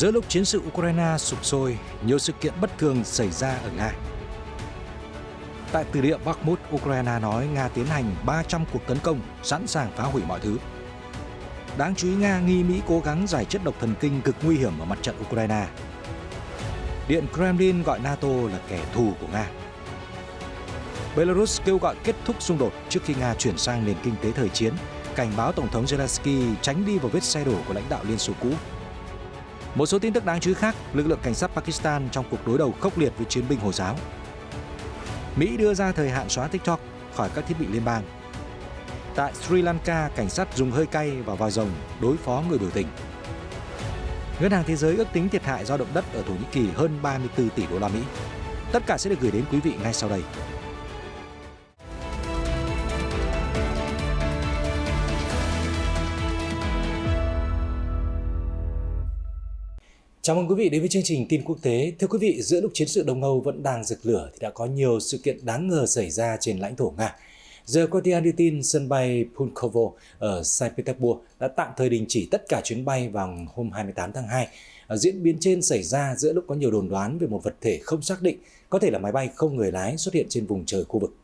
Giữa lúc chiến sự Ukraine sục sôi, nhiều sự kiện bất thường xảy ra ở Nga. Tại từ địa Bakhmut, Ukraine nói Nga tiến hành 300 cuộc tấn công, sẵn sàng phá hủy mọi thứ. Đáng chú ý, Nga nghi Mỹ cố gắng giải chất độc thần kinh cực nguy hiểm ở mặt trận Ukraine. Điện Kremlin gọi NATO là kẻ thù của Nga. Belarus kêu gọi kết thúc xung đột trước khi Nga chuyển sang nền kinh tế thời chiến, cảnh báo Tổng thống Zelensky tránh đi vào vết xe đổ của lãnh đạo Liên Xô cũ. Một số tin tức đáng chú ý khác, lực lượng cảnh sát Pakistan trong cuộc đối đầu khốc liệt với chiến binh Hồi giáo. Mỹ đưa ra thời hạn xóa TikTok khỏi các thiết bị liên bang. Tại Sri Lanka, cảnh sát dùng hơi cay và vòi rồng đối phó người biểu tình. Ngân hàng Thế giới ước tính thiệt hại do động đất ở Thổ Nhĩ Kỳ hơn 34 tỷ đô la Mỹ. Tất cả sẽ được gửi đến quý vị ngay sau đây. Chào mừng quý vị đến với chương trình tin quốc tế. Thưa quý vị, giữa lúc chiến sự Đông Âu vẫn đang rực lửa thì đã có nhiều sự kiện đáng ngờ xảy ra trên lãnh thổ Nga. The Guardian đưa tin sân bay Pulkovo ở Saint Petersburg đã tạm thời đình chỉ tất cả chuyến bay vào hôm 28 tháng 2. Diễn biến trên xảy ra giữa lúc có nhiều đồn đoán về một vật thể không xác định, có thể là máy bay không người lái xuất hiện trên vùng trời khu vực.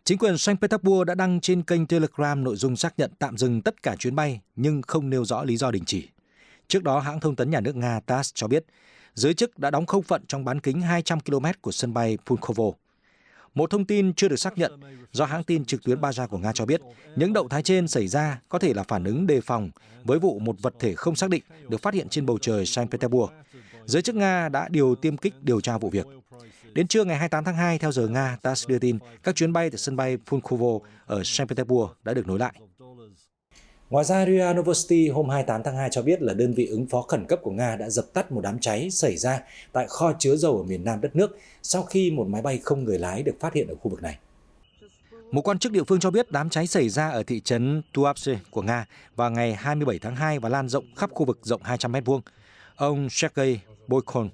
Chính quyền Saint Petersburg đã đăng trên kênh Telegram nội dung xác nhận tạm dừng tất cả chuyến bay nhưng không nêu rõ lý do đình chỉ. Trước đó, hãng thông tấn nhà nước Nga TASS cho biết giới chức đã đóng không phận trong bán kính 200 km của sân bay Pulkovo. Một thông tin chưa được xác nhận do hãng tin trực tuyến Baza của Nga cho biết những động thái trên xảy ra có thể là phản ứng đề phòng với vụ một vật thể không xác định được phát hiện trên bầu trời Saint Petersburg. Giới chức Nga đã điều tiêm kích điều tra vụ việc. Đến trưa ngày 28 tháng 2 theo giờ Nga, TASS đưa tin các chuyến bay từ sân bay Pulkovo ở Saint Petersburg đã được nối lại. Ngoài ra, RIA Novosti hôm 28 tháng 2 cho biết là đơn vị ứng phó khẩn cấp của Nga đã dập tắt một đám cháy xảy ra tại kho chứa dầu ở miền nam đất nước sau khi một máy bay không người lái được phát hiện ở khu vực này. Một quan chức địa phương cho biết đám cháy xảy ra ở thị trấn Tuapse của Nga vào ngày 27 tháng 2 và lan rộng khắp khu vực rộng 200 m². Ông Sergei Boykon,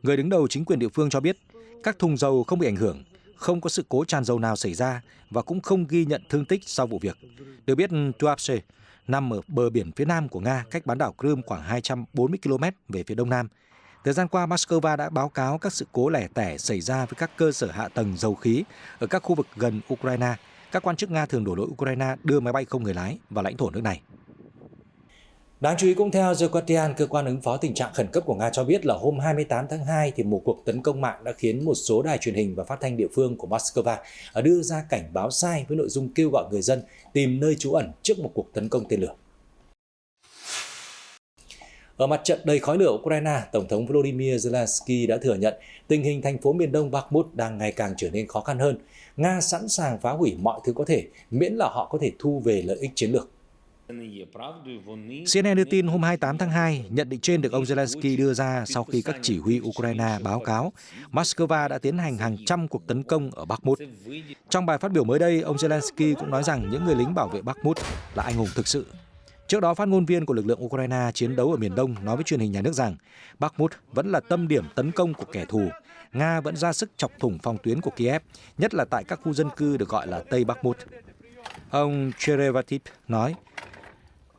người đứng đầu chính quyền địa phương cho biết các thùng dầu không bị ảnh hưởng, không có sự cố tràn dầu nào xảy ra và cũng không ghi nhận thương tích sau vụ việc. Được biết, Tuapse nằm ở bờ biển phía nam của Nga, cách bán đảo Crimea khoảng 240 km về phía đông nam. Thời gian qua, Moscow đã báo cáo các sự cố lẻ tẻ xảy ra với các cơ sở hạ tầng dầu khí ở các khu vực gần Ukraine. Các quan chức Nga thường đổ lỗi Ukraine đưa máy bay không người lái vào lãnh thổ nước này. Đáng chú ý cũng theo The Guardian, cơ quan ứng phó tình trạng khẩn cấp của Nga cho biết là hôm 28 tháng 2 thì một cuộc tấn công mạng đã khiến một số đài truyền hình và phát thanh địa phương của Moscow đưa ra cảnh báo sai với nội dung kêu gọi người dân tìm nơi trú ẩn trước một cuộc tấn công tên lửa. Ở mặt trận đầy khói lửa Ukraine, Tổng thống Volodymyr Zelensky đã thừa nhận tình hình thành phố miền đông Bakhmut đang ngày càng trở nên khó khăn hơn. Nga sẵn sàng phá hủy mọi thứ có thể, miễn là họ có thể thu về lợi ích chiến lược. CNN đưa tin hôm 28 tháng 2, nhận định trên được ông Zelensky đưa ra sau khi các chỉ huy Ukraine báo cáo Moscow đã tiến hành hàng trăm cuộc tấn công ở Bakhmut. Trong bài phát biểu mới đây, ông Zelensky cũng nói rằng những người lính bảo vệ Bakhmut là anh hùng thực sự. Trước đó, phát ngôn viên của lực lượng Ukraine chiến đấu ở miền Đông nói với truyền hình nhà nước rằng Bakhmut vẫn là tâm điểm tấn công của kẻ thù. Nga vẫn ra sức chọc thủng phòng tuyến của Kiev, nhất là tại các khu dân cư được gọi là Tây Bakhmut. Ông Cherevativ nói,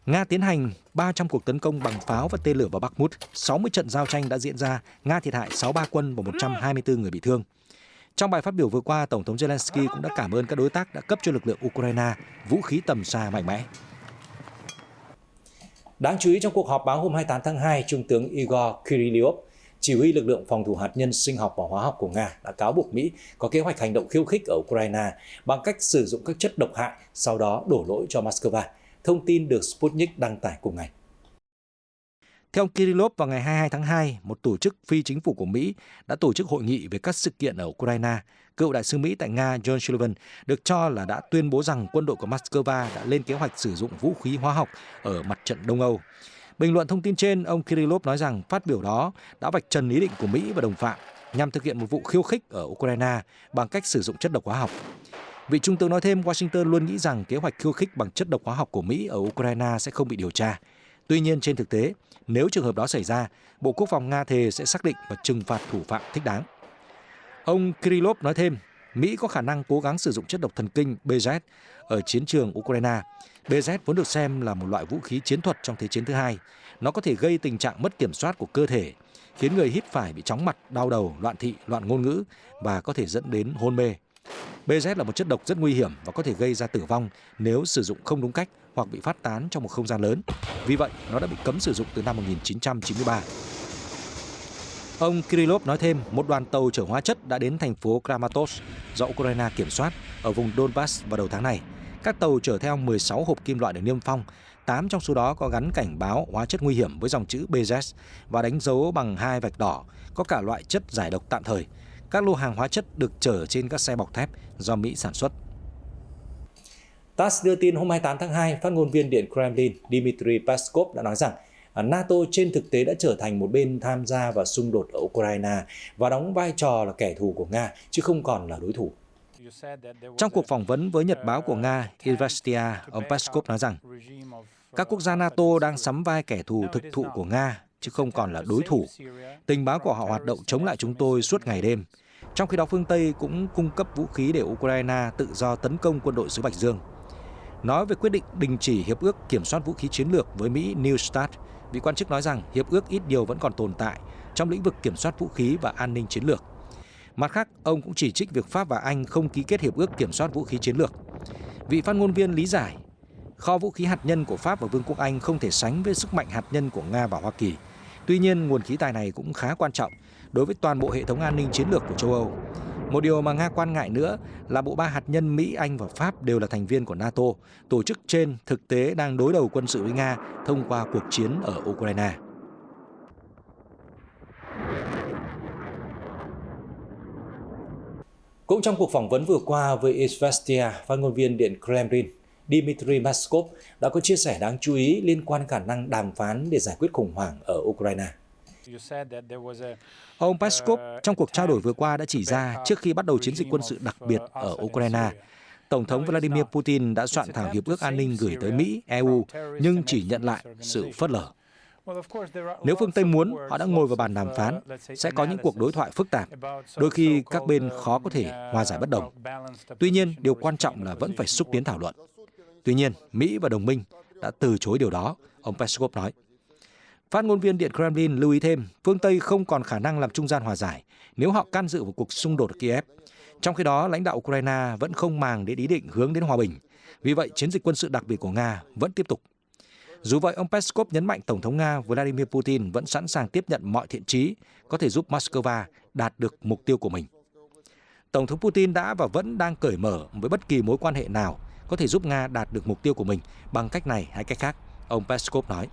Nga tiến hành 300 cuộc tấn công bằng pháo và tên lửa vào Bakhmut, 60 trận giao tranh đã diễn ra, Nga thiệt hại 63 quân và 124 người bị thương. Trong bài phát biểu vừa qua, Tổng thống Zelensky cũng đã cảm ơn các đối tác đã cấp cho lực lượng Ukraine vũ khí tầm xa mạnh mẽ. Đáng chú ý trong cuộc họp báo hôm 28 tháng 2, Trung tướng Igor Kirillov, chỉ huy lực lượng phòng thủ hạt nhân, sinh học và hóa học của Nga đã cáo buộc Mỹ có kế hoạch hành động khiêu khích ở Ukraine bằng cách sử dụng các chất độc hại, sau đó đổ lỗi cho Moscow. Thông tin được Sputnik đăng tải cùng ngày. Theo ông Kirillov, vào ngày 22 tháng 2, một tổ chức phi chính phủ của Mỹ đã tổ chức hội nghị về các sự kiện ở Ukraine. Cựu đại sứ Mỹ tại Nga John Sullivan được cho là đã tuyên bố rằng quân đội của Moscow đã lên kế hoạch sử dụng vũ khí hóa học ở mặt trận Đông Âu. Bình luận thông tin trên, ông Kirillov nói rằng phát biểu đó đã vạch trần ý định của Mỹ và đồng phạm nhằm thực hiện một vụ khiêu khích ở Ukraine bằng cách sử dụng chất độc hóa học. Vị trung tướng nói thêm, Washington luôn nghĩ rằng kế hoạch khiêu khích bằng chất độc hóa học của Mỹ ở Ukraine sẽ không bị điều tra. Tuy nhiên, trên thực tế, nếu trường hợp đó xảy ra, Bộ Quốc phòng Nga thề sẽ xác định và trừng phạt thủ phạm thích đáng. Ông Kirillov nói thêm, Mỹ có khả năng cố gắng sử dụng chất độc thần kinh BZ ở chiến trường Ukraine. BZ vốn được xem là một loại vũ khí chiến thuật trong Thế chiến thứ hai. Nó có thể gây tình trạng mất kiểm soát của cơ thể, khiến người hít phải bị chóng mặt, đau đầu, loạn thị, loạn ngôn ngữ và có thể dẫn đến hôn mê. BZ là một chất độc rất nguy hiểm và có thể gây ra tử vong nếu sử dụng không đúng cách hoặc bị phát tán trong một không gian lớn. Vì vậy, nó đã bị cấm sử dụng từ năm 1993. Ông Kirillov nói thêm, một đoàn tàu chở hóa chất đã đến thành phố Kramatorsk do Ukraine kiểm soát ở vùng Donbass vào đầu tháng này. Các tàu chở theo 16 hộp kim loại được niêm phong, 8 trong số đó có gắn cảnh báo hóa chất nguy hiểm với dòng chữ BZ và đánh dấu bằng 2 vạch đỏ, có cả loại chất giải độc tạm thời. Các lô hàng hóa chất được chở trên các xe bọc thép do Mỹ sản xuất. TASS đưa tin hôm 28 tháng 2, phát ngôn viên Điện Kremlin Dmitry Peskov đã nói rằng NATO trên thực tế đã trở thành một bên tham gia vào xung đột ở Ukraine và đóng vai trò là kẻ thù của Nga, chứ không còn là đối thủ. Trong cuộc phỏng vấn với nhật báo của Nga, Izvestia, ông Peskov nói rằng các quốc gia NATO đang sắm vai kẻ thù thực thụ của Nga, chứ không còn là đối thủ. Tình báo của họ hoạt động chống lại chúng tôi suốt ngày đêm. Trong khi đó, phương Tây cũng cung cấp vũ khí để Ukraine tự do tấn công quân đội xứ Bạch Dương. Nói về quyết định đình chỉ hiệp ước kiểm soát vũ khí chiến lược với Mỹ New START, vị quan chức nói rằng hiệp ước ít nhiều vẫn còn tồn tại trong lĩnh vực kiểm soát vũ khí và an ninh chiến lược. Mặt khác, ông cũng chỉ trích việc Pháp và Anh không ký kết hiệp ước kiểm soát vũ khí chiến lược. Vị phát ngôn viên lý giải, kho vũ khí hạt nhân của Pháp và Vương quốc Anh không thể sánh với sức mạnh hạt nhân của Nga và Hoa Kỳ. Tuy nhiên, nguồn khí tài này cũng khá quan trọng đối với toàn bộ hệ thống an ninh chiến lược của châu Âu. Một điều mà Nga quan ngại nữa là bộ ba hạt nhân Mỹ, Anh và Pháp đều là thành viên của NATO. Tổ chức trên thực tế đang đối đầu quân sự với Nga thông qua cuộc chiến ở Ukraine. Cũng trong cuộc phỏng vấn vừa qua với Izvestia, phát ngôn viên Điện Kremlin Dmitry Peskov đã có chia sẻ đáng chú ý liên quan khả năng đàm phán để giải quyết khủng hoảng ở Ukraine. Ông Peskov trong cuộc trao đổi vừa qua đã chỉ ra trước khi bắt đầu chiến dịch quân sự đặc biệt ở Ukraine, Tổng thống Vladimir Putin đã soạn thảo hiệp ước an ninh gửi tới Mỹ, EU, nhưng chỉ nhận lại sự phớt lờ. Nếu phương Tây muốn, họ đã ngồi vào bàn đàm phán, sẽ có những cuộc đối thoại phức tạp. Đôi khi các bên khó có thể hòa giải bất đồng. Tuy nhiên, điều quan trọng là vẫn phải xúc tiến thảo luận. Tuy nhiên, Mỹ và đồng minh đã từ chối điều đó, ông Peskov nói. Phát ngôn viên Điện Kremlin lưu ý thêm, phương Tây không còn khả năng làm trung gian hòa giải nếu họ can dự vào cuộc xung đột ở Kiev. Trong khi đó, lãnh đạo Ukraine vẫn không màng đến ý định hướng đến hòa bình. Vì vậy, chiến dịch quân sự đặc biệt của Nga vẫn tiếp tục. Dù vậy, ông Peskov nhấn mạnh Tổng thống Nga Vladimir Putin vẫn sẵn sàng tiếp nhận mọi thiện chí có thể giúp Moscow đạt được mục tiêu của mình. Tổng thống Putin đã và vẫn đang cởi mở với bất kỳ mối quan hệ nào có thể giúp Nga đạt được mục tiêu của mình bằng cách này hay cách khác, ông Peskov nói.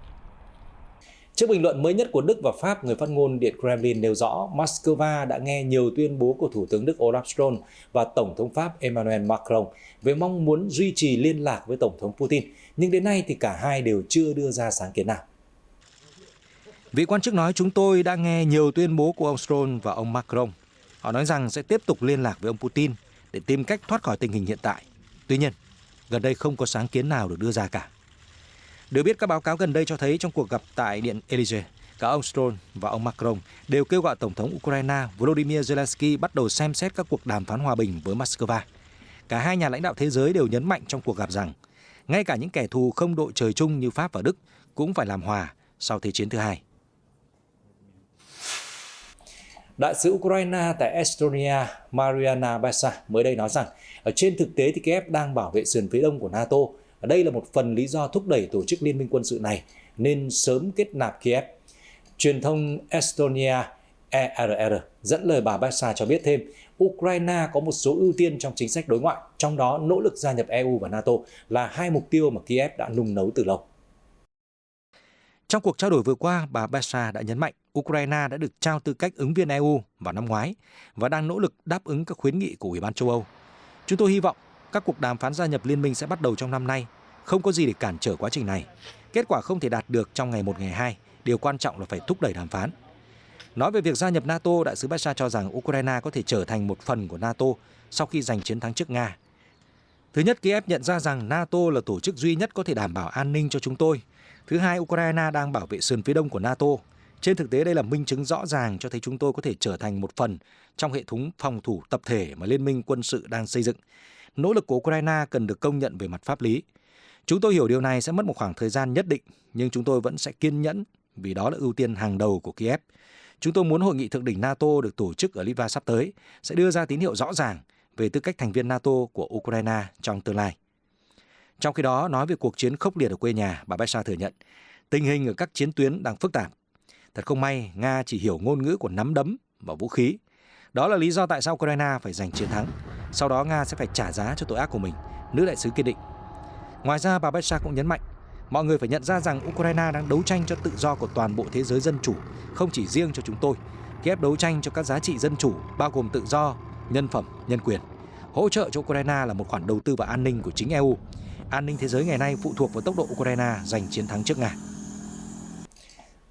Trước bình luận mới nhất của Đức và Pháp, người phát ngôn Điện Kremlin nêu rõ Moscow đã nghe nhiều tuyên bố của Thủ tướng Đức Olaf Scholz và Tổng thống Pháp Emmanuel Macron về mong muốn duy trì liên lạc với Tổng thống Putin, nhưng đến nay thì cả hai đều chưa đưa ra sáng kiến nào. Vị quan chức nói, chúng tôi đã nghe nhiều tuyên bố của ông Scholz và ông Macron. Họ nói rằng sẽ tiếp tục liên lạc với ông Putin để tìm cách thoát khỏi tình hình hiện tại. Tuy nhiên, gần đây không có sáng kiến nào được đưa ra cả. Được biết, các báo cáo gần đây cho thấy trong cuộc gặp tại Điện Élysée, cả ông Scholz và ông Macron đều kêu gọi Tổng thống Ukraine Volodymyr Zelensky bắt đầu xem xét các cuộc đàm phán hòa bình với Moscow. Cả hai nhà lãnh đạo thế giới đều nhấn mạnh trong cuộc gặp rằng ngay cả những kẻ thù không đội trời chung như Pháp và Đức cũng phải làm hòa sau Thế chiến thứ hai. Đại sứ Ukraine tại Estonia, Mariana Besa mới đây nói rằng ở trên thực tế thì Kiev đang bảo vệ sườn phía đông của NATO. Đây là một phần lý do thúc đẩy tổ chức liên minh quân sự này nên sớm kết nạp Kiev. Truyền thông Estonia ERR dẫn lời bà Besa cho biết thêm, Ukraine có một số ưu tiên trong chính sách đối ngoại, trong đó nỗ lực gia nhập EU và NATO là hai mục tiêu mà Kiev đã nung nấu từ lâu. Trong cuộc trao đổi vừa qua, bà Besa đã nhấn mạnh Ukraine đã được trao tư cách ứng viên EU vào năm ngoái và đang nỗ lực đáp ứng các khuyến nghị của Ủy ban châu Âu. Chúng tôi hy vọng các cuộc đàm phán gia nhập liên minh sẽ bắt đầu trong năm nay. Không có gì để cản trở quá trình này. Kết quả không thể đạt được trong ngày 1, ngày 2. Điều quan trọng là phải thúc đẩy đàm phán. Nói về việc gia nhập NATO, đại sứ Besa cho rằng Ukraine có thể trở thành một phần của NATO sau khi giành chiến thắng trước Nga. Thứ nhất, Kiev nhận ra rằng NATO là tổ chức duy nhất có thể đảm bảo an ninh cho chúng tôi. Thứ hai, Ukraine đang bảo vệ sườn phía đông của NATO. Trên thực tế, đây là minh chứng rõ ràng cho thấy chúng tôi có thể trở thành một phần trong hệ thống phòng thủ tập thể mà Liên minh quân sự đang xây dựng. Nỗ lực của Ukraine cần được công nhận về mặt pháp lý. Chúng tôi hiểu điều này sẽ mất một khoảng thời gian nhất định, nhưng chúng tôi vẫn sẽ kiên nhẫn vì đó là ưu tiên hàng đầu của Kiev. Chúng tôi muốn hội nghị thượng đỉnh NATO được tổ chức ở Litva sắp tới sẽ đưa ra tín hiệu rõ ràng về tư cách thành viên NATO của Ukraine trong tương lai. Trong khi đó, nói về cuộc chiến khốc liệt ở quê nhà, bà Besha thừa nhận tình hình ở các chiến tuyến đang phức tạp. Thật không may, Nga chỉ hiểu ngôn ngữ của nắm đấm và vũ khí. Đó là lý do tại sao Ukraine phải giành chiến thắng. Sau đó Nga sẽ phải trả giá cho tội ác của mình, nữ đại sứ kiên định. Ngoài ra, bà Besha cũng nhấn mạnh, mọi người phải nhận ra rằng Ukraine đang đấu tranh cho tự do của toàn bộ thế giới dân chủ, không chỉ riêng cho chúng tôi. Kiev đấu tranh cho các giá trị dân chủ, bao gồm tự do, nhân phẩm, nhân quyền. Hỗ trợ cho Ukraine là một khoản đầu tư vào an ninh của chính EU. An ninh thế giới ngày nay phụ thuộc vào tốc độ Ukraine giành chiến thắng trước Nga.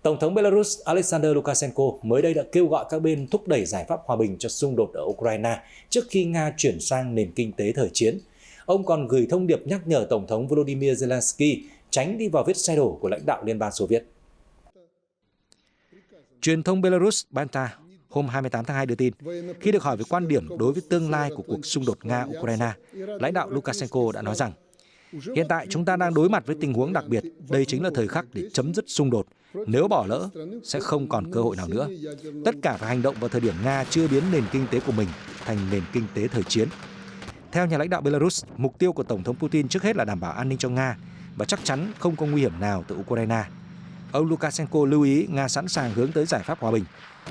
Tổng thống Belarus Alexander Lukashenko mới đây đã kêu gọi các bên thúc đẩy giải pháp hòa bình cho xung đột ở Ukraine trước khi Nga chuyển sang nền kinh tế thời chiến. Ông còn gửi thông điệp nhắc nhở Tổng thống Volodymyr Zelensky tránh đi vào vết xe đổ của lãnh đạo Liên bang Xô Viết. Truyền thông Belarus Banta hôm 28 tháng 2 đưa tin, khi được hỏi về quan điểm đối với tương lai của cuộc xung đột Nga-Ukraine, lãnh đạo Lukashenko đã nói rằng, hiện tại chúng ta đang đối mặt với tình huống đặc biệt, đây chính là thời khắc để chấm dứt xung đột. Nếu bỏ lỡ, sẽ không còn cơ hội nào nữa. Tất cả phải hành động vào thời điểm Nga chưa biến nền kinh tế của mình thành nền kinh tế thời chiến. Theo nhà lãnh đạo Belarus, mục tiêu của Tổng thống Putin trước hết là đảm bảo an ninh cho Nga và chắc chắn không có nguy hiểm nào từ Ukraine. Ông Lukashenko lưu ý Nga sẵn sàng hướng tới giải pháp hòa bình.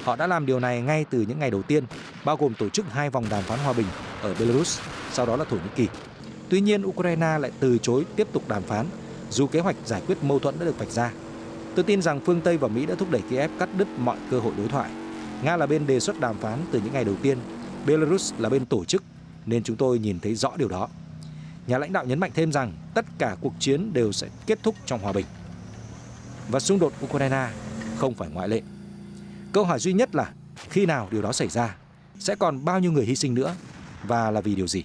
Họ đã làm điều này ngay từ những ngày đầu tiên, bao gồm tổ chức 2 vòng đàm phán hòa bình ở Belarus, sau đó là Thổ Nhĩ Kỳ. Tuy nhiên, Ukraine lại từ chối tiếp tục đàm phán, dù kế hoạch giải quyết mâu thuẫn đã được vạch ra. Tôi tin rằng phương Tây và Mỹ đã thúc đẩy Kiev cắt đứt mọi cơ hội đối thoại. Nga là bên đề xuất đàm phán từ những ngày đầu tiên, Belarus là bên tổ chức, nên chúng tôi nhìn thấy rõ điều đó. Nhà lãnh đạo nhấn mạnh thêm rằng tất cả cuộc chiến đều sẽ kết thúc trong hòa bình. Và xung đột Ukraine không phải ngoại lệ. Câu hỏi duy nhất là khi nào điều đó xảy ra, sẽ còn bao nhiêu người hy sinh nữa và là vì điều gì?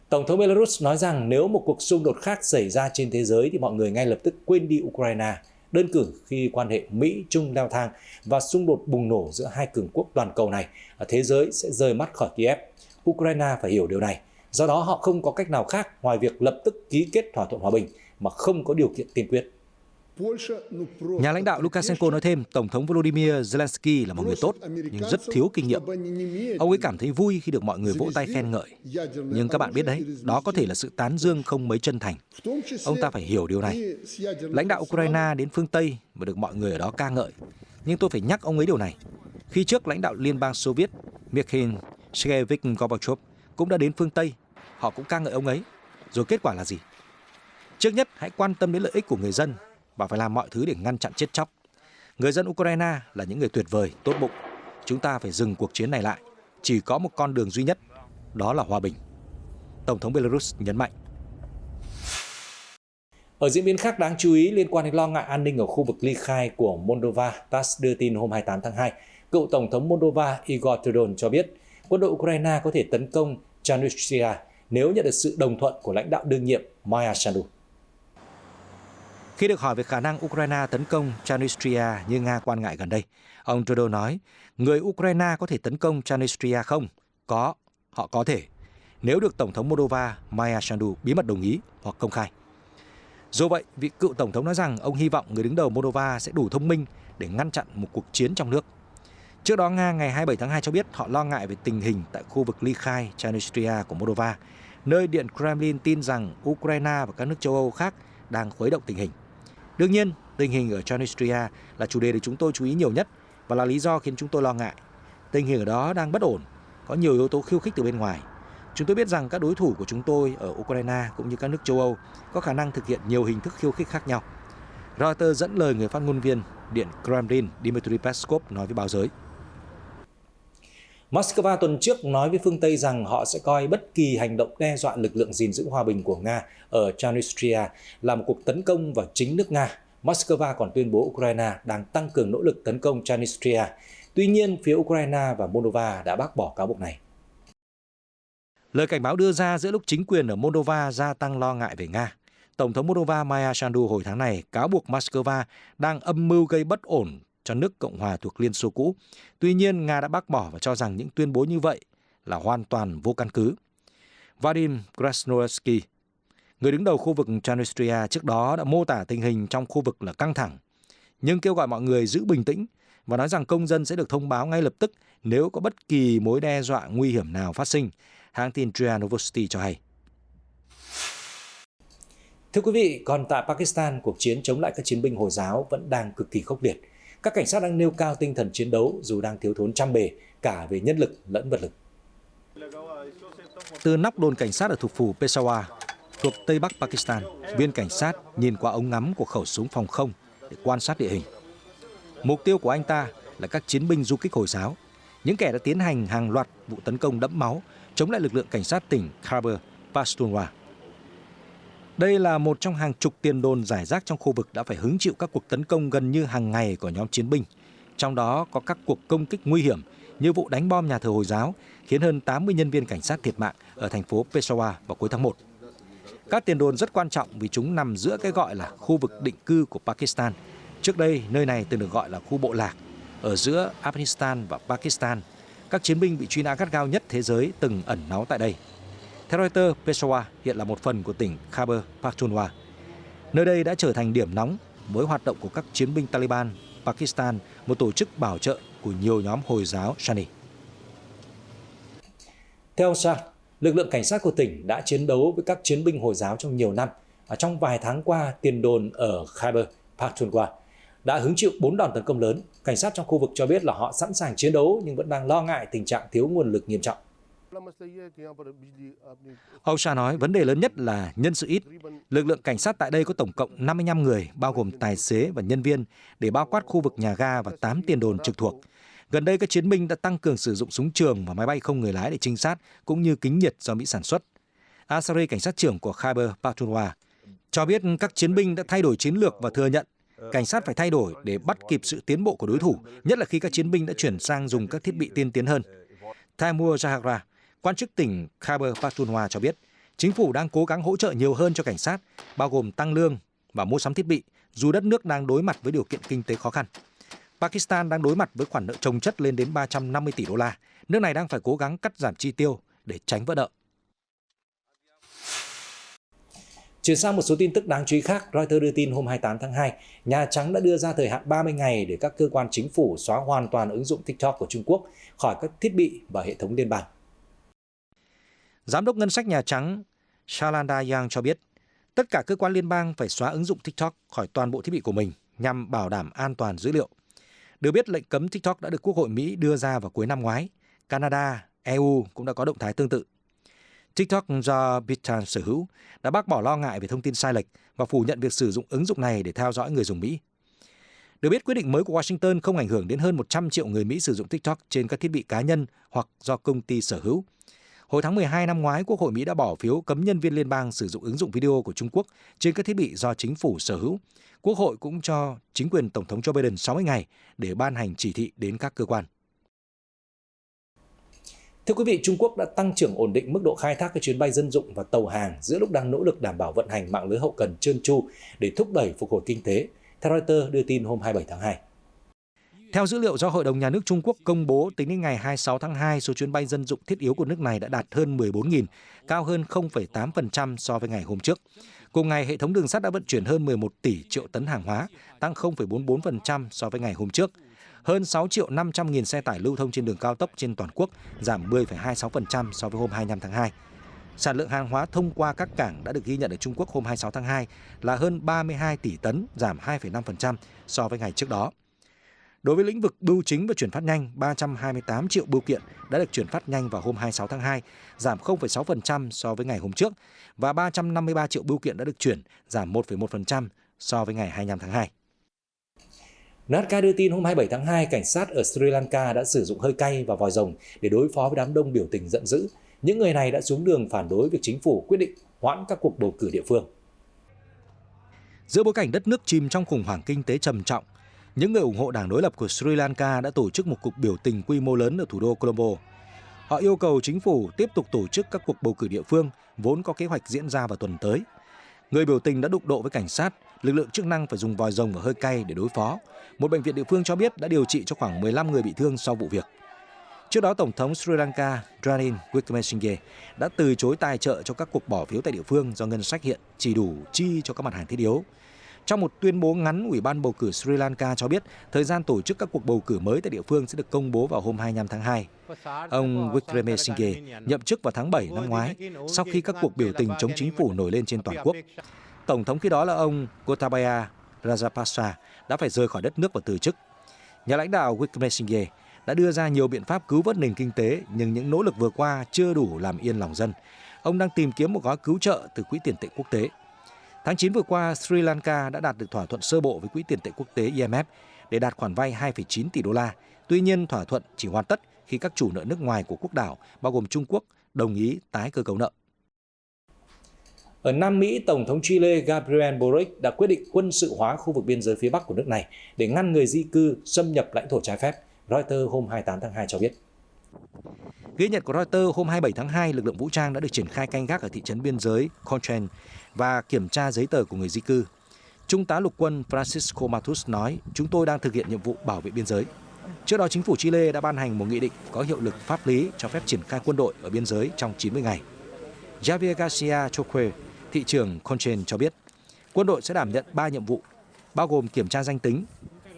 Tổng thống Belarus nói rằng nếu một cuộc xung đột khác xảy ra trên thế giới thì mọi người ngay lập tức quên đi Ukraine, đơn cử khi quan hệ Mỹ-Trung leo thang và xung đột bùng nổ giữa hai cường quốc toàn cầu này, thế giới sẽ rời mắt khỏi Kiev. Ukraine phải hiểu điều này, do đó họ không có cách nào khác ngoài việc lập tức ký kết thỏa thuận hòa bình mà không có điều kiện tiên quyết. Nhà lãnh đạo Lukashenko nói thêm, Tổng thống Volodymyr Zelensky là một người tốt nhưng rất thiếu kinh nghiệm. Ông ấy cảm thấy vui khi được mọi người vỗ tay khen ngợi. Nhưng các bạn biết đấy, đó có thể là sự tán dương không mấy chân thành. Ông ta phải hiểu điều này. Lãnh đạo Ukraine đến phương Tây và được mọi người ở đó ca ngợi. Nhưng tôi phải nhắc ông ấy điều này. Khi trước lãnh đạo Liên bang Xô Viết Mikhail Sergeyevich Gorbachev cũng đã đến phương Tây, họ cũng ca ngợi ông ấy. Rồi kết quả là gì? Trước nhất, hãy quan tâm đến lợi ích của người dân và phải làm mọi thứ để ngăn chặn chết chóc. Người dân Ukraine là những người tuyệt vời, tốt bụng. Chúng ta phải dừng cuộc chiến này lại. Chỉ có một con đường duy nhất, đó là hòa bình. Tổng thống Belarus nhấn mạnh. Ở diễn biến khác đáng chú ý liên quan đến lo ngại an ninh ở khu vực ly khai của Moldova, TASS đưa tin hôm 28 tháng 2, cựu Tổng thống Moldova Igor Dodon cho biết quân đội Ukraine có thể tấn công Transnistria nếu nhận được sự đồng thuận của lãnh đạo đương nhiệm Maia Sandu. Khi được hỏi về khả năng Ukraine tấn công Transnistria như Nga quan ngại gần đây, ông Trudeau nói, người Ukraine có thể tấn công Transnistria không? Có, họ có thể, nếu được Tổng thống Moldova Maia Sandu bí mật đồng ý hoặc công khai. Dù vậy, vị cựu Tổng thống nói rằng ông hy vọng người đứng đầu Moldova sẽ đủ thông minh để ngăn chặn một cuộc chiến trong nước. Trước đó, Nga ngày 27 tháng 2 cho biết họ lo ngại về tình hình tại khu vực ly khai Transnistria của Moldova, nơi Điện Kremlin tin rằng Ukraine và các nước châu Âu khác đang khuấy động tình hình. Đương nhiên, tình hình ở Transnistria là chủ đề được chúng tôi chú ý nhiều nhất và là lý do khiến chúng tôi lo ngại. Tình hình ở đó đang bất ổn, có nhiều yếu tố khiêu khích từ bên ngoài. Chúng tôi biết rằng các đối thủ của chúng tôi ở Ukraine cũng như các nước châu Âu có khả năng thực hiện nhiều hình thức khiêu khích khác nhau. Reuters dẫn lời người phát ngôn viên Điện Kremlin Dmitry Peskov nói với báo giới. Moscow tuần trước nói với phương Tây rằng họ sẽ coi bất kỳ hành động đe dọa lực lượng gìn giữ hòa bình của Nga ở Transnistria là một cuộc tấn công vào chính nước Nga. Moscow còn tuyên bố Ukraine đang tăng cường nỗ lực tấn công Transnistria. Tuy nhiên, phía Ukraine và Moldova đã bác bỏ cáo buộc này. Lời cảnh báo đưa ra giữa lúc chính quyền ở Moldova gia tăng lo ngại về Nga. Tổng thống Moldova Maia Sandu hồi tháng này cáo buộc Moscow đang âm mưu gây bất ổn cho nước Cộng hòa thuộc Liên Xô cũ. Tuy nhiên, Nga đã bác bỏ và cho rằng những tuyên bố như vậy là hoàn toàn vô căn cứ. Vadim Krasnoyarsky, người đứng đầu khu vực Transnistria trước đó đã mô tả tình hình trong khu vực là căng thẳng, nhưng kêu gọi mọi người giữ bình tĩnh và nói rằng công dân sẽ được thông báo ngay lập tức nếu có bất kỳ mối đe dọa nguy hiểm nào phát sinh, hãng tin RIA Novosti cho hay. Thưa quý vị, còn tại Pakistan, cuộc chiến chống lại các chiến binh Hồi giáo vẫn đang cực kỳ khốc liệt. Các cảnh sát đang nêu cao tinh thần chiến đấu dù đang thiếu thốn trăm bề, cả về nhân lực lẫn vật lực. Từ nóc đồn cảnh sát ở thủ phủ Peshawar, thuộc Tây Bắc Pakistan, viên cảnh sát nhìn qua ống ngắm của khẩu súng phòng không để quan sát địa hình. Mục tiêu của anh ta là các chiến binh du kích Hồi giáo, những kẻ đã tiến hành hàng loạt vụ tấn công đẫm máu chống lại lực lượng cảnh sát tỉnh Khyber Pakhtunkhwa. Đây là một trong hàng chục tiền đồn rải rác trong khu vực đã phải hứng chịu các cuộc tấn công gần như hàng ngày của nhóm chiến binh. Trong đó có các cuộc công kích nguy hiểm như vụ đánh bom nhà thờ Hồi giáo khiến hơn 80 nhân viên cảnh sát thiệt mạng ở thành phố Peshawar vào cuối tháng 1. Các tiền đồn rất quan trọng vì chúng nằm giữa cái gọi là khu vực định cư của Pakistan. Trước đây, nơi này từng được gọi là khu bộ lạc. Ở giữa Afghanistan và Pakistan, các chiến binh bị truy nã gắt gao nhất thế giới từng ẩn náu tại đây. Theo Reuters, Peshawar hiện là một phần của tỉnh Khyber Pakhtunkhwa. Nơi đây đã trở thành điểm nóng với hoạt động của các chiến binh Taliban Pakistan, một tổ chức bảo trợ của nhiều nhóm Hồi giáo Sunni. Theo ông Shah, lực lượng cảnh sát của tỉnh đã chiến đấu với các chiến binh Hồi giáo trong nhiều năm. Trong vài tháng qua, tiền đồn ở Khyber Pakhtunkhwa đã hứng chịu 4 đòn tấn công lớn. Cảnh sát trong khu vực cho biết là họ sẵn sàng chiến đấu nhưng vẫn đang lo ngại tình trạng thiếu nguồn lực nghiêm trọng. Ông Shah nói vấn đề lớn nhất là nhân sự ít. Lực lượng cảnh sát tại đây có tổng cộng 55 người, bao gồm tài xế và nhân viên, để bao quát khu vực nhà ga và 8 tiền đồn trực thuộc. Gần đây, các chiến binh đã tăng cường sử dụng súng trường và máy bay không người lái để trinh sát, cũng như kính nhiệt do Mỹ sản xuất. Asari, cảnh sát trưởng của Khyber Pakhtunkhwa, cho biết các chiến binh đã thay đổi chiến lược và thừa nhận cảnh sát phải thay đổi để bắt kịp sự tiến bộ của đối thủ, nhất là khi các chiến binh đã chuyển sang dùng các thiết bị tiên tiến hơn. Taimur Jahara, quan chức tỉnh Khyber Pakhtunkhwa cho biết, chính phủ đang cố gắng hỗ trợ nhiều hơn cho cảnh sát, bao gồm tăng lương và mua sắm thiết bị, dù đất nước đang đối mặt với điều kiện kinh tế khó khăn. Pakistan đang đối mặt với khoản nợ chồng chất lên đến 350 tỷ đô la. Nước này đang phải cố gắng cắt giảm chi tiêu để tránh vỡ nợ. Chuyển sang một số tin tức đáng chú ý khác, Reuters đưa tin hôm 28 tháng 2, Nhà Trắng đã đưa ra thời hạn 30 ngày để các cơ quan chính phủ xóa hoàn toàn ứng dụng TikTok của Trung Quốc khỏi các thiết bị và hệ thống liên bang. Giám đốc ngân sách Nhà Trắng Shalanda Yang cho biết, tất cả cơ quan liên bang phải xóa ứng dụng TikTok khỏi toàn bộ thiết bị của mình nhằm bảo đảm an toàn dữ liệu. Được biết, lệnh cấm TikTok đã được Quốc hội Mỹ đưa ra vào cuối năm ngoái. Canada, EU cũng đã có động thái tương tự. TikTok do Byte sở hữu đã bác bỏ lo ngại về thông tin sai lệch và phủ nhận việc sử dụng ứng dụng này để theo dõi người dùng Mỹ. Được biết, quyết định mới của Washington không ảnh hưởng đến hơn 100 triệu người Mỹ sử dụng TikTok trên các thiết bị cá nhân hoặc do công ty sở hữu. Hồi tháng 12 năm ngoái, Quốc hội Mỹ đã bỏ phiếu cấm nhân viên liên bang sử dụng ứng dụng video của Trung Quốc trên các thiết bị do chính phủ sở hữu. Quốc hội cũng cho chính quyền Tổng thống Joe Biden 60 ngày để ban hành chỉ thị đến các cơ quan. Thưa quý vị, Trung Quốc đã tăng trưởng ổn định mức độ khai thác các chuyến bay dân dụng và tàu hàng giữa lúc đang nỗ lực đảm bảo vận hành mạng lưới hậu cần trơn tru để thúc đẩy phục hồi kinh tế. Theo Reuters đưa tin hôm 27 tháng 2. Theo dữ liệu do Hội đồng Nhà nước Trung Quốc công bố, tính đến ngày 26 tháng 2, số chuyến bay dân dụng thiết yếu của nước này đã đạt hơn 14.000, cao hơn 0,8% so với ngày hôm trước. Cùng ngày, hệ thống đường sắt đã vận chuyển hơn 11 tỷ triệu tấn hàng hóa, tăng 0,44% so với ngày hôm trước. Hơn 6 triệu 500 nghìn xe tải lưu thông trên đường cao tốc trên toàn quốc, giảm 10,26% so với hôm 25 tháng 2. Sản lượng hàng hóa thông qua các cảng đã được ghi nhận ở Trung Quốc hôm 26 tháng 2 là hơn 32 tỷ tấn, giảm 2,5% so với ngày trước đó. Đối với lĩnh vực bưu chính và chuyển phát nhanh, 328 triệu bưu kiện đã được chuyển phát nhanh vào hôm 26 tháng 2, giảm 0,6% so với ngày hôm trước, và 353 triệu bưu kiện đã được chuyển, giảm 1,1% so với ngày 25 tháng 2. NHK đưa tin hôm 27 tháng 2, cảnh sát ở Sri Lanka đã sử dụng hơi cay và vòi rồng để đối phó với đám đông biểu tình giận dữ. Những người này đã xuống đường phản đối việc chính phủ quyết định hoãn các cuộc bầu cử địa phương. Giữa bối cảnh đất nước chìm trong khủng hoảng kinh tế trầm trọng, những người ủng hộ đảng đối lập của Sri Lanka đã tổ chức một cuộc biểu tình quy mô lớn ở thủ đô Colombo. Họ yêu cầu chính phủ tiếp tục tổ chức các cuộc bầu cử địa phương vốn có kế hoạch diễn ra vào tuần tới. Người biểu tình đã đụng độ với cảnh sát, lực lượng chức năng phải dùng vòi rồng và hơi cay để đối phó. Một bệnh viện địa phương cho biết đã điều trị cho khoảng 15 người bị thương sau vụ việc. Trước đó, Tổng thống Sri Lanka Ranil Wickremesinghe đã từ chối tài trợ cho các cuộc bỏ phiếu tại địa phương do ngân sách hiện chỉ đủ chi cho các mặt hàng thiết yếu. Trong một tuyên bố ngắn, Ủy ban bầu cử Sri Lanka cho biết thời gian tổ chức các cuộc bầu cử mới tại địa phương sẽ được công bố vào hôm 25 tháng 2. Ông Wickremesinghe nhậm chức vào tháng 7 năm ngoái sau khi các cuộc biểu tình chống chính phủ nổi lên trên toàn quốc. Tổng thống khi đó là ông Gotabaya Rajapaksa đã phải rời khỏi đất nước và từ chức. Nhà lãnh đạo Wickremesinghe đã đưa ra nhiều biện pháp cứu vớt nền kinh tế, nhưng những nỗ lực vừa qua chưa đủ làm yên lòng dân. Ông đang tìm kiếm một gói cứu trợ từ Quỹ tiền tệ quốc tế. Tháng 9 vừa qua, Sri Lanka đã đạt được thỏa thuận sơ bộ với Quỹ tiền tệ quốc tế IMF để đạt khoản vay 2,9 tỷ đô la. Tuy nhiên, thỏa thuận chỉ hoàn tất khi các chủ nợ nước ngoài của quốc đảo, bao gồm Trung Quốc, đồng ý tái cơ cấu nợ. Ở Nam Mỹ, Tổng thống Chile Gabriel Boric đã quyết định quân sự hóa khu vực biên giới phía Bắc của nước này để ngăn người di cư xâm nhập lãnh thổ trái phép, Reuters hôm 28 tháng 2 cho biết. Ghi nhận của Reuters hôm 27 tháng 2, lực lượng vũ trang đã được triển khai canh gác ở thị trấn biên giới Conchen và kiểm tra giấy tờ của người di cư. Trung tá lục quân Francisco Matus nói, chúng tôi đang thực hiện nhiệm vụ bảo vệ biên giới. Trước đó, chính phủ Chile đã ban hành một nghị định có hiệu lực pháp lý cho phép triển khai quân đội ở biên giới trong 90 ngày. Javier Garcia Choque, thị trưởng Conchen cho biết, quân đội sẽ đảm nhận 3 nhiệm vụ, bao gồm kiểm tra danh tính,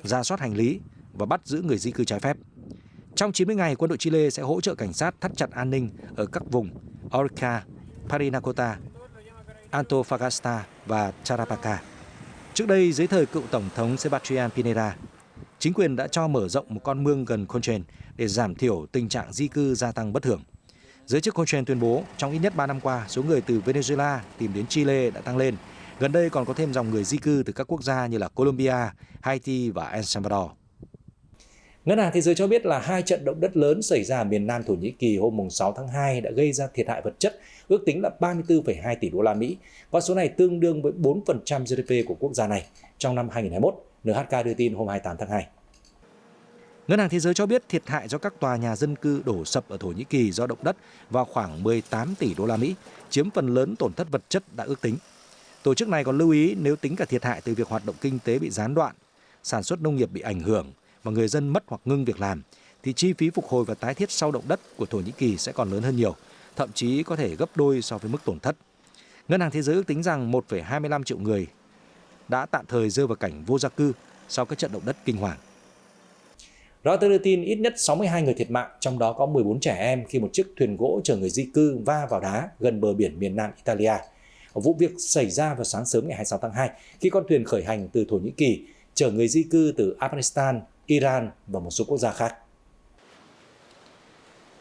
rà soát hành lý và bắt giữ người di cư trái phép. Trong 90 ngày, quân đội Chile sẽ hỗ trợ cảnh sát thắt chặt an ninh ở các vùng Arica, Parinacota, Antofagasta và Tarapacá. Trước đây, dưới thời cựu Tổng thống Sebastián Pinera, chính quyền đã cho mở rộng một con mương gần Conchen để giảm thiểu tình trạng di cư gia tăng bất thường. Giới chức Conchen tuyên bố, trong ít nhất 3 năm qua, số người từ Venezuela tìm đến Chile đã tăng lên. Gần đây còn có thêm dòng người di cư từ các quốc gia như là Colombia, Haiti và El Salvador. Ngân hàng Thế giới cho biết là 2 trận động đất lớn xảy ra ở miền Nam Thổ Nhĩ Kỳ hôm 6 tháng 2 đã gây ra thiệt hại vật chất ước tính là 34,2 tỷ đô la Mỹ. Con số này tương đương với 4% GDP của quốc gia này trong năm 2021, NHK đưa tin hôm 28 tháng 2. Ngân hàng Thế giới cho biết thiệt hại do các tòa nhà dân cư đổ sập ở Thổ Nhĩ Kỳ do động đất vào khoảng 18 tỷ đô la Mỹ, chiếm phần lớn tổn thất vật chất đã ước tính. Tổ chức này còn lưu ý nếu tính cả thiệt hại từ việc hoạt động kinh tế bị gián đoạn, sản xuất nông nghiệp bị ảnh hưởng và người dân mất hoặc ngưng việc làm, thì chi phí phục hồi và tái thiết sau động đất của Thổ Nhĩ Kỳ sẽ còn lớn hơn nhiều, thậm chí có thể gấp đôi so với mức tổn thất. Ngân hàng Thế giới ước tính rằng 1,25 triệu người đã tạm thời rơi vào cảnh vô gia cư sau các trận động đất kinh hoàng. Reuters đưa tin ít nhất 62 người thiệt mạng, trong đó có 14 trẻ em khi một chiếc thuyền gỗ chở người di cư va vào đá gần bờ biển miền Nam Italia. Vụ việc xảy ra vào sáng sớm ngày 26 tháng 2 khi con thuyền khởi hành từ Thổ Nhĩ Kỳ chở người di cư từ Afghanistan, Iran và một số quốc gia khác.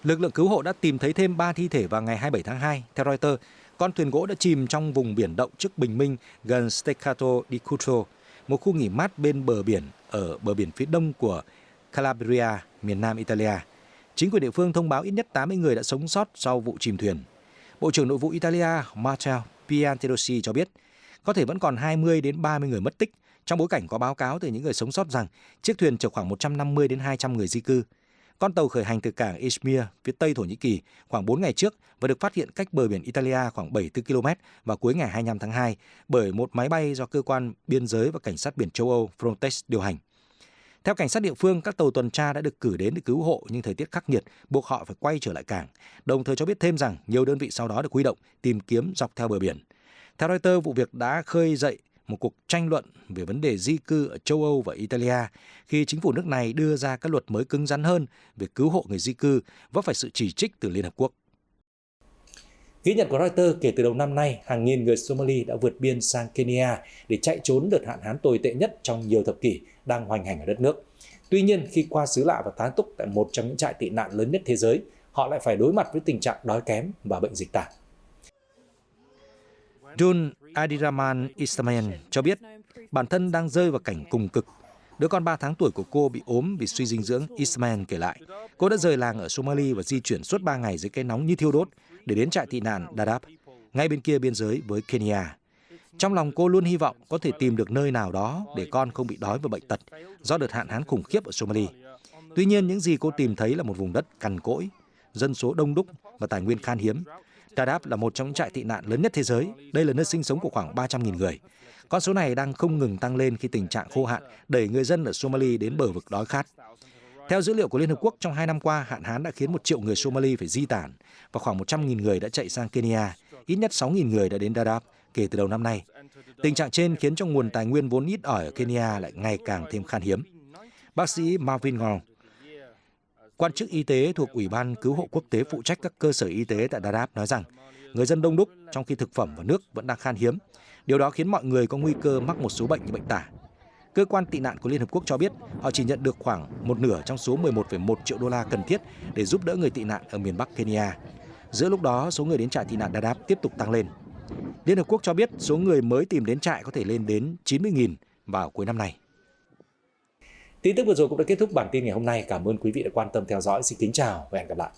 Lực lượng cứu hộ đã tìm thấy thêm 3 thi thể vào ngày 27 tháng 2. Theo Reuters, con thuyền gỗ đã chìm trong vùng biển động trước bình minh gần Steccato di Cutro, một khu nghỉ mát bên bờ biển ở bờ biển phía đông của Calabria, miền Nam Italia. Chính quyền địa phương thông báo ít nhất 80 người đã sống sót sau vụ chìm thuyền. Bộ trưởng Nội vụ Italia Matteo Piantedosi cho biết có thể vẫn còn 20 đến 30 người mất tích, trong bối cảnh có báo cáo từ những người sống sót rằng chiếc thuyền chở khoảng 150 đến 200 người di cư. Con tàu khởi hành từ cảng Izmir, phía tây Thổ Nhĩ Kỳ khoảng 4 ngày trước và được phát hiện cách bờ biển Italia khoảng 74 km vào cuối ngày 25 tháng 2 bởi một máy bay do cơ quan biên giới và cảnh sát biển châu Âu Frontex điều hành. Theo cảnh sát địa phương, các tàu tuần tra đã được cử đến để cứu hộ nhưng thời tiết khắc nghiệt buộc họ phải quay trở lại cảng, đồng thời cho biết thêm rằng nhiều đơn vị sau đó được huy động tìm kiếm dọc theo bờ biển. Theo Reuters, vụ việc đã khơi dậy một cuộc tranh luận về vấn đề di cư ở châu Âu và Italia khi chính phủ nước này đưa ra các luật mới cứng rắn hơn về cứu hộ người di cư, vấp phải sự chỉ trích từ Liên Hợp Quốc. Ghi nhận của Reuters, kể từ đầu năm nay, hàng nghìn người Somali đã vượt biên sang Kenya để chạy trốn đợt hạn hán tồi tệ nhất trong nhiều thập kỷ đang hoành hành ở đất nước. Tuy nhiên, khi qua xứ lạ và tá túc tại một trong những trại tị nạn lớn nhất thế giới, họ lại phải đối mặt với tình trạng đói kém và bệnh dịch tả. Jun Adiraman Ismail cho biết bản thân đang rơi vào cảnh cùng cực. Đứa con 3 tháng tuổi của cô bị ốm vì suy dinh dưỡng. Ismail kể lại, cô đã rời làng ở Somalia và di chuyển suốt 3 ngày dưới cái nóng như thiêu đốt để đến trại tị nạn Dadaab, ngay bên kia biên giới với Kenya. Trong lòng cô luôn hy vọng có thể tìm được nơi nào đó để con không bị đói và bệnh tật do đợt hạn hán khủng khiếp ở Somalia. Tuy nhiên, những gì cô tìm thấy là một vùng đất cằn cỗi, dân số đông đúc và tài nguyên khan hiếm. Dadaab là một trong những trại tị nạn lớn nhất thế giới. Đây là nơi sinh sống của khoảng 300.000 người. Con số này đang không ngừng tăng lên khi tình trạng khô hạn đẩy người dân ở Somalia đến bờ vực đói khát. Theo dữ liệu của Liên Hợp Quốc, trong 2 năm qua, hạn hán đã khiến 1 triệu người Somalia phải di tản và khoảng 100.000 người đã chạy sang Kenya. Ít nhất 6.000 người đã đến Dadaab kể từ đầu năm nay. Tình trạng trên khiến cho nguồn tài nguyên vốn ít ỏi ở Kenya lại ngày càng thêm khan hiếm. Bác sĩ Marvin Ngong, quan chức y tế thuộc Ủy ban Cứu hộ Quốc tế phụ trách các cơ sở y tế tại Dadaab nói rằng người dân đông đúc trong khi thực phẩm và nước vẫn đang khan hiếm. Điều đó khiến mọi người có nguy cơ mắc một số bệnh như bệnh tả. Cơ quan tị nạn của Liên Hợp Quốc cho biết họ chỉ nhận được khoảng một nửa trong số 11,1 triệu đô la cần thiết để giúp đỡ người tị nạn ở miền Bắc Kenya. Giữa lúc đó, số người đến trại tị nạn Dadaab tiếp tục tăng lên. Liên Hợp Quốc cho biết số người mới tìm đến trại có thể lên đến 90.000 vào cuối năm nay. Tin tức vừa rồi cũng đã kết thúc bản tin ngày hôm nay. Cảm ơn quý vị đã quan tâm theo dõi. Xin kính chào và hẹn gặp lại.